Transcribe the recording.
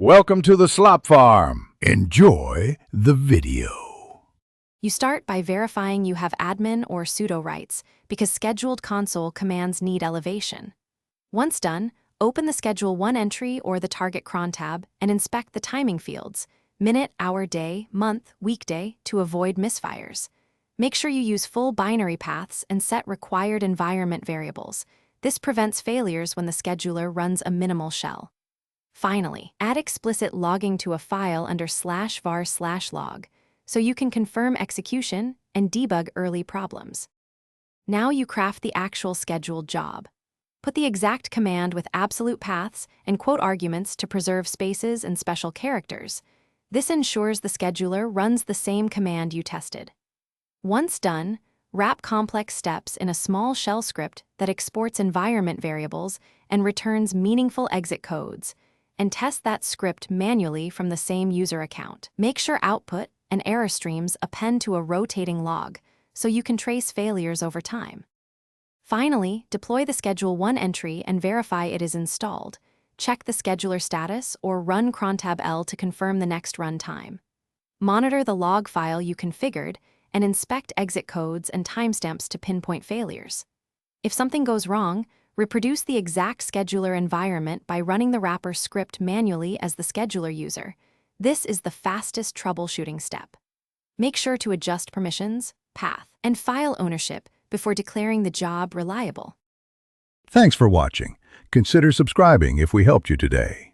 Welcome to the slop farm. Enjoy the video. You start by verifying you have admin or sudo rights because scheduled console commands need elevation. Once done, open the Schedule 1 entry or the Target cron tab and inspect the timing fields, minute, hour, day, month, weekday, to avoid misfires. Make sure you use full binary paths and set required environment variables. This prevents failures when the scheduler runs a minimal shell. Finally, add explicit logging to a file under /var/log so you can confirm execution and debug early problems. Now you craft the actual scheduled job. Put the exact command with absolute paths and quote arguments to preserve spaces and special characters. This ensures the scheduler runs the same command you tested. Once done, wrap complex steps in a small shell script that exports environment variables and returns meaningful exit codes, and test that script manually from the same user account. Make sure output and error streams append to a rotating log so you can trace failures over time. Finally, deploy the Schedule 1 entry and verify it is installed. Check the scheduler status or run crontab L to confirm the next run time. Monitor the log file you configured and inspect exit codes and timestamps to pinpoint failures. If something goes wrong, reproduce the exact scheduler environment by running the wrapper script manually as the scheduler user. This is the fastest troubleshooting step. Make sure to adjust permissions, path, and file ownership before declaring the job reliable. Thanks for watching. Consider subscribing if we helped you today.